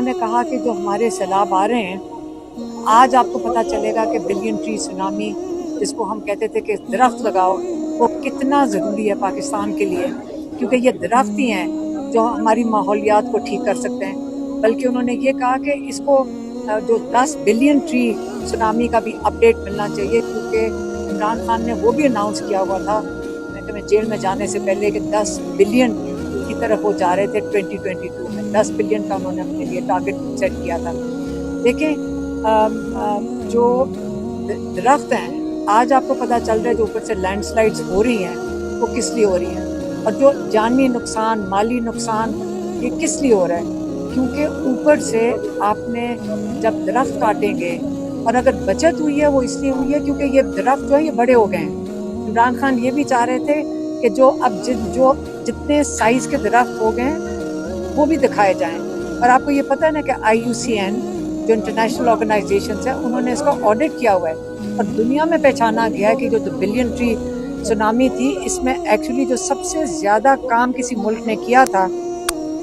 उन्होंने कहा कि जो हमारे सैलाब आ रहे हैं, आज आपको पता चलेगा कि बिलियन ट्री सुनामी, जिसको हम कहते थे कि दरख्त लगाओ, वो कितना ज़रूरी है पाकिस्तान के लिए, क्योंकि ये दरख्त ही हैं जो हमारी माहौलियात को ठीक कर सकते हैं। बल्कि उन्होंने ये कहा कि इसको जो 10 बिलियन ट्री सुनामी का भी अपडेट मिलना चाहिए, क्योंकि इमरान खान ने वो भी अनाउंस किया हुआ था मैं जेल में जाने से पहले कि 10 बिलियन की तरफ वो जा रहे थे 2022 में। 10 बिलियन का उन्होंने अपने लिए टारगेट सेट किया था। देखें, जो दरख्त हैं, आज आपको पता चल रहा है जो ऊपर से लैंडस्लाइड्स हो रही हैं वो किस लिए हो रही हैं, और जो जानी नुकसान, माली नुकसान, ये किस लिए हो रहा है, क्योंकि ऊपर से आपने जब दरख्त काटेंगे, और अगर बचत हुई है वो इसलिए हुई है क्योंकि ये दरख्त जो है ये बड़े हो गए हैं। इमरान खान ये भी चाह रहे थे कि जो अब जो जितने साइज के दरख्त हो गए हैं वो भी दिखाए जाएं। और आपको ये पता है ना कि IUCN जो इंटरनेशनल ऑर्गेनाइजेशन है, उन्होंने इसका ऑडिट किया हुआ है और दुनिया में पहचाना गया है कि जो बिलियन ट्री सुनामी थी, इसमें एक्चुअली जो सबसे ज़्यादा काम किसी मुल्क ने किया था,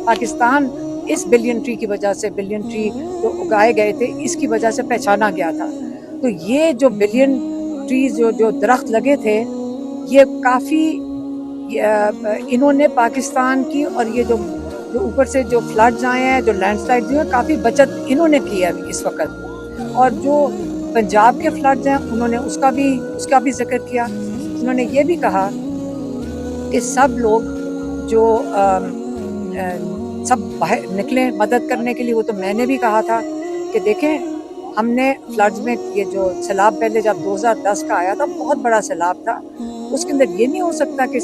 पाकिस्तान इस बिलियन ट्री की वजह से, बिलियन ट्री जो उगाए गए थे इसकी वजह से पहचाना गया था। तो ये जो बिलियन ट्रीज जो दरख्त लगे थे, ये काफ़ी इन्होंने पाकिस्तान की, और ये जो ऊपर से जो फ्लड्स आए हैं, जो लैंडस्लाइड हुए हैं, काफ़ी बचत इन्होंने की है इस वक्त। और जो पंजाब के फ्लड्स हैं, उन्होंने उसका भी जिक्र किया। उन्होंने ये भी कहा कि सब लोग जो सब बाहर निकलें मदद करने के लिए। वो तो मैंने भी कहा था कि देखें, हमने फ्लड्स में ये जो सैलाब पहले जब 2010 का आया था, बहुत बड़ा सैलाब था, उसके अंदर ये नहीं हो सकता कि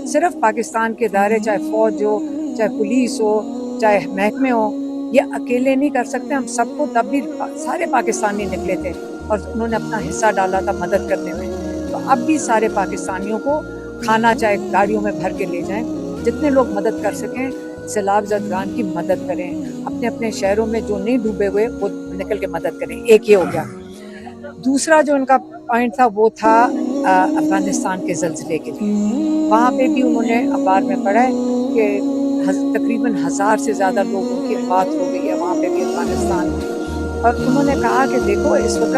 सिर्फ पाकिस्तान के इदारे, चाहे फौज हो, चाहे पुलिस हो, चाहे महकमे हो, ये अकेले नहीं कर सकते। हम सबको, तब भी सारे पाकिस्तानी निकले थे और उन्होंने अपना हिस्सा डाला था मदद करने में। तो अब भी सारे पाकिस्तानियों को खाना चाहे गाड़ियों में भर के ले जाएं, जितने लोग मदद कर सकें सैलाब ज़दगान की मदद करें। अपने अपने शहरों में जो नहीं डूबे हुए वो निकल के मदद करें। एक ये हो गया। दूसरा जो उनका पॉइंट था वो था अफगानिस्तान के ज़लज़ले के लिए। वहाँ पे भी उन्होंने अखबार में पढ़ा है कि तकरीबन 1000 से ज़्यादा लोगों की मौत हो गई है वहाँ पे भी, अफगानिस्तान में। और उन्होंने कहा कि देखो, इस वक्त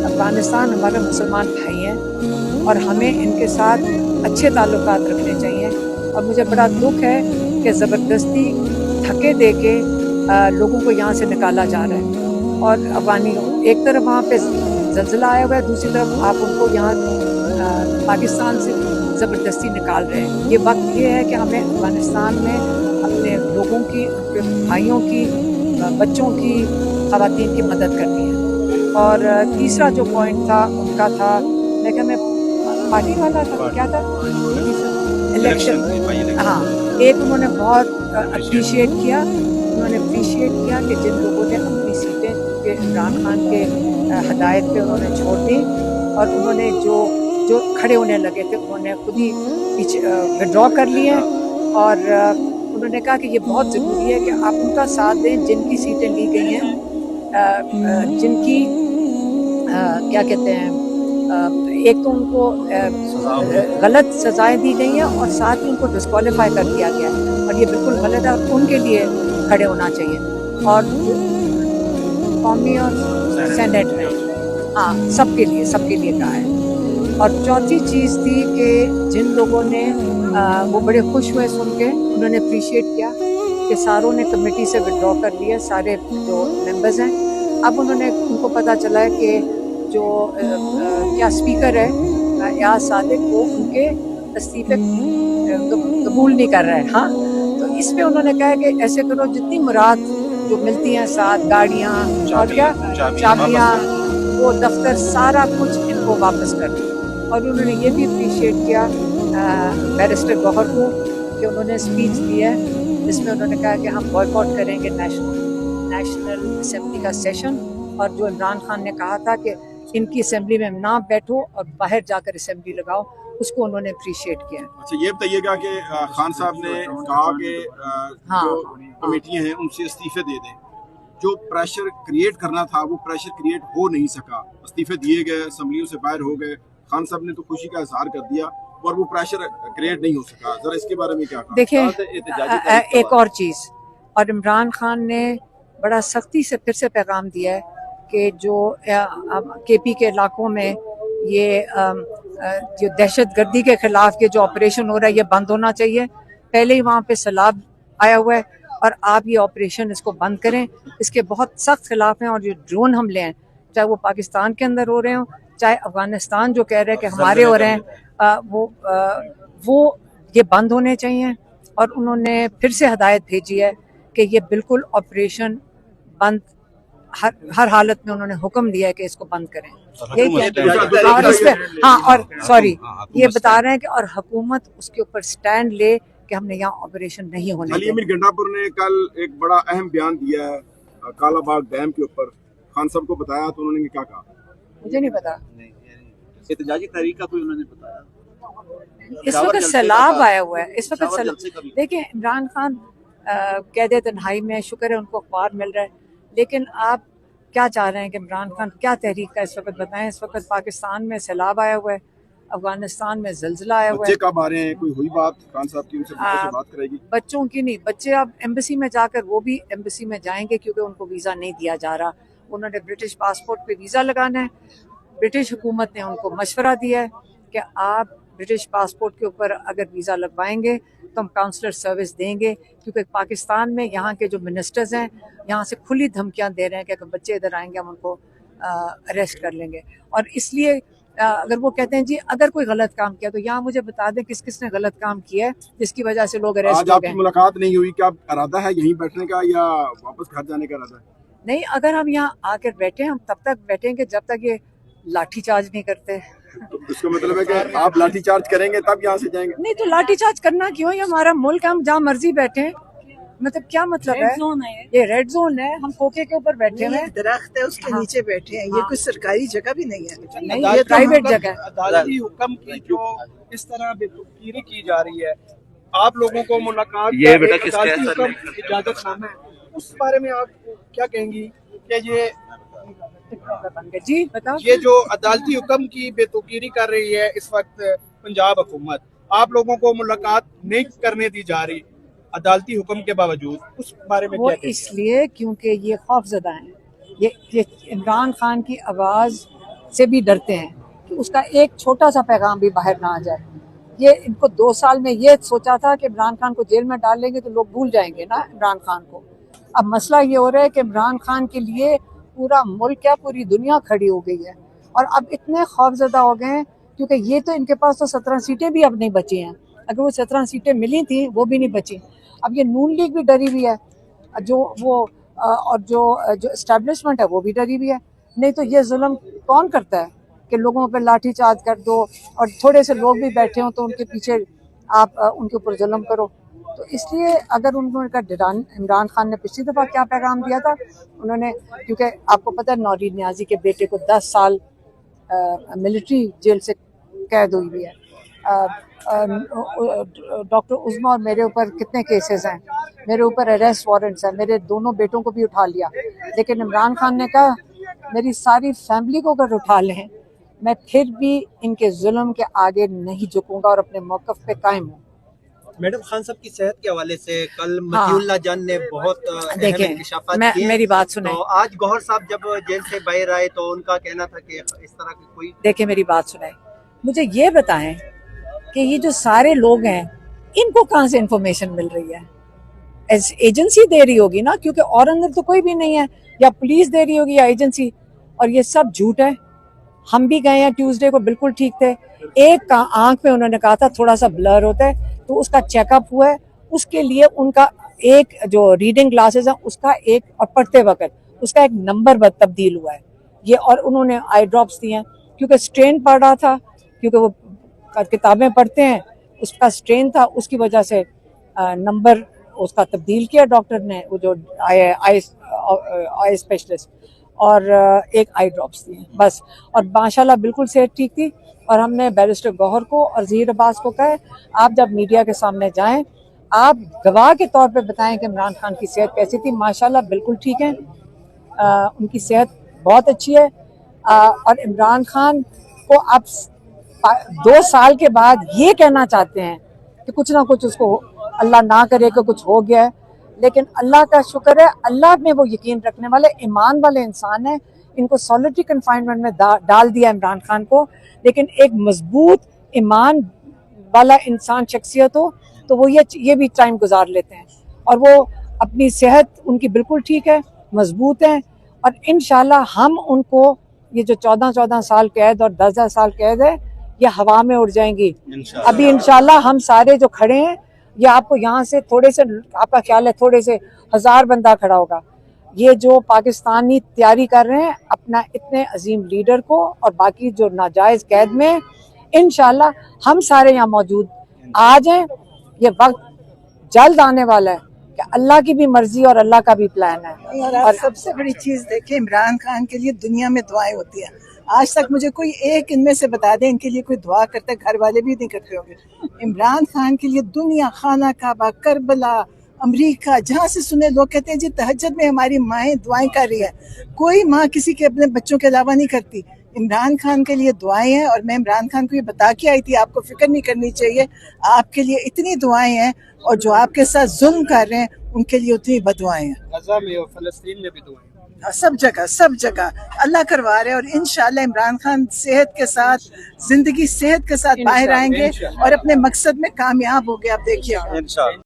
अफगानिस्तान हमारे मुसलमान भाई हैं और हमें इनके साथ अच्छे ताल्लुकात रखने चाहिए। और मुझे बड़ा दुख है कि ज़बरदस्ती धक्के दे के लोगों को यहाँ से निकाला जा रहा है। और अफगानी एक तरफ वहाँ पे ज़लज़ला आया हुआ है, दूसरी तरफ आप उनको यहाँ पाकिस्तान से ज़बरदस्ती निकाल रहे हैं। ये वक्त ये है कि हमें अफगानिस्तान में अपने लोगों की, अपने भाइयों की, बच्चों की, ख़वातीन की मदद करनी है। और तीसरा जो पॉइंट था उनका था, मैं पार्टी वाला था, क्या था, इलेक्शन। हाँ, एक उन्होंने बहुत अप्रिशिएट किया कि जिन लोगों ने अपनी सीटें के इमरान खान के हदायत पे उन्होंने छोड़ दी, और उन्होंने जो खड़े होने लगे थे उन्होंने खुद ही पीछे विड्रॉ कर लिए। और उन्होंने कहा कि ये बहुत ज़रूरी है कि आप उनका साथ दें जिनकी सीटें ली गई हैं, जिनकी क्या कहते हैं, एक तो उनको गलत सजाएं दी गई हैं और साथ ही उनको डिस्क्वालीफाई कर दिया गया है, और ये बिल्कुल गलत है। उनके लिए खड़े होना चाहिए। और कौमी और सेनेट में, हाँ, सबके लिए कहा है। और चौथी चीज़ थी कि जिन लोगों ने वो बड़े खुश हुए सुन के, उन्होंने अप्रिशिएट किया कि सारों ने कमेटी से विड्रॉ कर लिया, सारे जो मेंबर्स हैं। अब उनको पता चला है कि जो क्या स्पीकर है याज सादिक, वो उनके इस्तीफे कबूल नहीं कर रहे हैं। हाँ, तो इस पे उन्होंने कहा कि ऐसे करो, जितनी मुराद जो मिलती हैं, साथ गाड़ियाँ और क्या चाबियाँ, वो दफ्तर, सारा कुछ इनको वापस कर दो। और उन्होंने ये भी अप्रिशिएट किया बैरिस्टर गौहर को कि उन्होंने स्पीच दी है जिसमें उन्होंने कहा कि हम बॉयकॉट करेंगे नेशनल असेंबली का सेशन, और जो इमरान खान ने कहा था कि इनकी असेंबली में ना बैठो और बाहर जाकर असेंबली लगाओ, उसको उन्होंने अप्रिशिएट किया। अच्छा, ये बताइएगा कि खान साहब ने कहा कि जो कमेटियां हैं उनसे इस्तीफे दे दें। जो प्रेशर क्रिएट करना था वो प्रेशर क्रिएट हो नहीं सका, इस्तीफे दिए गए, असेंबलियों से बाहर हो गए। खान साहब ने तो खुशी का इजहार कर दिया और वो प्रेशर क्रिएट नहीं हो सका। जरा इसके बारे में क्या कहा? देखिए, एक और चीज़, और इमरान खान ने बड़ा सख्ती से फिर से पैगाम दिया है कि जो केपी के इलाकों में ये जो दहशतगर्दी के खिलाफ ये जो ऑपरेशन हो रहा है ये बंद होना चाहिए। पहले ही वहाँ पे सैलाब आया हुआ है और आप ये ऑपरेशन इसको बंद करें। इसके बहुत सख्त खिलाफ हैं और जो ड्रोन हमले हैं, चाहे वो पाकिस्तान के अंदर हो रहे हों, चाहे अफगानिस्तान जो कह रहे हैं कि हमारे हो रहे हैं, वो ये बंद होने चाहिए। और उन्होंने फिर से हदायत भेजी है कि ये बिल्कुल ऑपरेशन बंद, हर हालत में उन्होंने हुक्म दिया है कि इसको बंद करें। और इसमें और सॉरी ये बता रहे हैं कि और हुकूमत उसके ऊपर स्टैंड ले कि हमने यहाँ ऑपरेशन नहीं होने अली अमीर गंडापुर ने कल एक बड़ा अहम बयान दिया है कालाबाग डैम के ऊपर। खान साहब को बताया तो उन्होंने क्या कहा? मुझे नहीं पता। एहतजाजी तहरीक का कोई उन्होंने बताया? इस वक्त सैलाब आया हुआ है, इस वक्त देखिए इमरान खान कैद तन्हाई में, शुक्र है उनको अखबार मिल रहा है, लेकिन आप क्या चाह रहे हैं कि इमरान खान क्या तहरीक का इस वक्त बताएं? इस वक्त पाकिस्तान में सैलाब आया हुआ है, अफगानिस्तान में जल्जला आया हुआ है। बच्चे कब आ रहे हैं? कोई हुई बात खान साहब की? उनसे बात करेगी? बच्चों की नहीं, बच्चे अब एम्बेसी में जाकर वो भी एम्बेसी में जाएंगे क्योंकि उनको वीज़ा नहीं दिया जा रहा। उन्होंने ब्रिटिश पासपोर्ट पे वीज़ा लगाना है। ब्रिटिश हुकूमत ने उनको मशवरा दिया है कि आप ब्रिटिश पासपोर्ट के ऊपर अगर वीज़ा लगवाएंगे तो हम काउंसलर सर्विस देंगे, क्योंकि पाकिस्तान में यहाँ के जो मिनिस्टर्स हैं यहाँ से खुली धमकियाँ दे रहे हैं कि अगर बच्चे इधर आएंगे हम उनको अरेस्ट कर लेंगे। और इसलिए अगर वो कहते हैं जी अगर कोई गलत काम किया तो यहाँ मुझे बता दें किस किसने गलत काम किया है जिसकी वजह से लोग अरेस्ट हो गए। आज आपकी मुलाकात नहीं हुई, क्या इरादा है यहीं बैठने का या वापस घर जाने का इरादा है? नहीं, अगर हम यहाँ आकर बैठे हम तब तक बैठेंगे जब तक ये लाठी चार्ज नहीं करते। तो इसका मतलब है कि आप लाठी चार्ज करेंगे तब यहाँ से जाएंगे? नहीं तो लाठी चार्ज करना क्यों? ये हमारा मुल्क है, हम जहाँ मर्जी बैठे, मतलब क्या मतलब है? ये रेड जोन है, हम कोके के ऊपर बैठे हैं, दरख्त है उसके नीचे बैठे हैं। ये कोई सरकारी जगह भी नहीं है, नहीं ये प्राइवेट जगह है। अदालती हुक्म की जो इस तरह बेतुकीरी की जा रही है, आप लोगों को मुलाकात ये बेटा अदालती हुक्म इजाजतनामा है, उस बारे में आप क्या कहेंगी कि ये जी बताओ। ये जो अदालती हुक्म की बेतुकीरी कर रही है इस वक्त पंजाब हुकूमत, आप लोगों को मुलाकात नहीं करने दी जा रही अदालती हुक्म के बावजूद, उस बारे में वो क्या? इसलिए क्योंकि ये खौफजदा हैं, ये इमरान खान की आवाज़ से भी डरते हैं कि उसका एक छोटा सा पैगाम भी बाहर ना आ जाए। ये इनको 2 साल में ये सोचा था कि इमरान खान को जेल में डाल लेंगे तो लोग भूल जाएंगे ना इमरान खान को। अब मसला ये हो रहा है कि इमरान खान के लिए पूरा मुल्क क्या पूरी दुनिया खड़ी हो गई है और अब इतने खौफजदा हो गए हैं क्योंकि ये तो इनके पास तो 17 सीटें भी अब नहीं बची हैं। अगर वो 17 सीटें मिली थी वो भी नहीं बची। अब ये नून लीग भी डरी हुई है, जो वो और जो एस्टेब्लिशमेंट है वो भी डरी हुई है। नहीं तो ये जुल्म कौन करता है कि लोगों पर लाठी चार्ज कर दो और थोड़े से लोग भी बैठे हों तो उनके पीछे आप उनके ऊपर जुल्म करो। तो इसलिए अगर उन्होंने इमरान खान ने पिछली दफ़ा क्या पैगाम दिया था, उन्होंने, क्योंकि आपको पता है नौरीन नियाजी के बेटे को 10 साल मिलिट्री जेल से कैद हुई हुई है। डॉक्टर उज़्मा और मेरे ऊपर कितने केसेस हैं, मेरे ऊपर अरेस्ट वारंट्स हैं, मेरे दोनों बेटों को भी उठा लिया, लेकिन इमरान खान ने कहा मेरी सारी फैमिली को अगर उठा लें मैं फिर भी इनके जुल्म के आगे नहीं झुकूंगा और अपने मौक़िफ़ पे कायम हूँ। मैडम, खान साहब की सेहत के हवाले से कल मतीउल्लाह जान ने बहुत देखिए मेरी बात सुने। तो आज गौहर साहब जब जेल से बाहर आए तो उनका कहना था कि इस तरह की कोई, देखिए मेरी बात सुने, मुझे ये बताएं कि ये जो सारे लोग हैं इनको कहाँ से इंफॉर्मेशन मिल रही है? एजेंसी दे रही होगी ना, क्योंकि और अंदर तो कोई भी नहीं है, या पुलिस दे रही होगी या एजेंसी, और ये सब झूठ है। हम भी गए हैं ट्यूसडे को, बिल्कुल ठीक थे। एक आंख में उन्होंने कहा था थोड़ा सा ब्लर होता है तो उसका चेकअप हुआ है, उसके लिए उनका एक जो रीडिंग ग्लासेस है उसका एक, और पढ़ते वक्त उसका एक नंबर तब्दील हुआ है ये, और उन्होंने आई ड्रॉप्स दिए हैं क्योंकि स्ट्रेन पड़ रहा था, क्योंकि वो किताबें पढ़ते हैं, उसका स्ट्रेन था, उसकी वजह से नंबर उसका तब्दील किया डॉक्टर ने, वो जो आई स्पेशलिस्ट, और एक आई ड्रॉप्स दिए बस। और माशाल्लाह बिल्कुल सेहत ठीक थी। और हमने बैरिस्टर गौहर को और ज़हीर अब्बास को कहा आप जब मीडिया के सामने जाएं आप गवाह के तौर पे बताएं कि इमरान खान की सेहत कैसी थी। माशाल्लाह बिल्कुल ठीक है, उनकी सेहत बहुत अच्छी है। और इमरान खान को आप 2 साल के बाद ये कहना चाहते हैं कि कुछ ना कुछ उसको, अल्लाह ना करे कि कुछ हो गया है, लेकिन अल्लाह का शुक्र है, अल्लाह में वो यकीन रखने वाले ईमान वाले इंसान हैं। इनको सॉलिटरी कन्फाइनमेंट में डाल दिया इमरान खान को, लेकिन एक मजबूत ईमान वाला इंसान शख्सियत हो तो वो ये भी टाइम गुजार लेते हैं, और वो अपनी सेहत उनकी बिल्कुल ठीक है, मजबूत है, और इंशाल्लाह हम उनको ये जो 14-14 साल कैद और 10-10 साल कैद है ये हवा में उड़ जाएंगी। अभी इंशाल्लाह हम सारे जो खड़े हैं, ये आपको यहाँ से थोड़े से, आपका ख्याल है थोड़े से 1000 बंदा खड़ा होगा। ये जो पाकिस्तानी तैयारी कर रहे हैं अपना इतने अजीम लीडर को और बाकी जो नाजायज कैद में, इंशाल्लाह हम सारे यहाँ मौजूद आ जाएं। ये वक्त जल्द आने वाला है कि अल्लाह की भी मर्जी और अल्लाह का भी प्लान है। और सबसे बड़ी चीज देखिए, इमरान खान के लिए दुनिया में दुआएं होती है। आज तक मुझे कोई एक इनमें से बता दे इनके लिए कोई दुआ करते, घर वाले भी नहीं करते होंगे। इमरान खान के लिए दुनिया, खाना काबा, करबला, अमेरिका, जहाँ से सुने लोग कहते हैं जी तहज्जुद में हमारी माएँ दुआएं कर रही है। कोई माँ किसी के अपने बच्चों के अलावा नहीं करती। इमरान खान के लिए दुआएं हैं, और मैं इमरान खान को ये बता के आई थी आपको फिक्र नहीं करनी चाहिए, आपके लिए इतनी दुआएं हैं, और जो आपके साथ जुल्म कर रहे हैं उनके लिए उतनी बदुआएं हैं। गजा में और फलस्तीन में भी दुआएं, सब जगह अल्लाह करवा रहे हैं, और इंशाल्लाह इमरान खान सेहत के साथ, जिंदगी सेहत के साथ बाहर आएंगे और अपने मकसद में कामयाब हो गए। आप देखिए।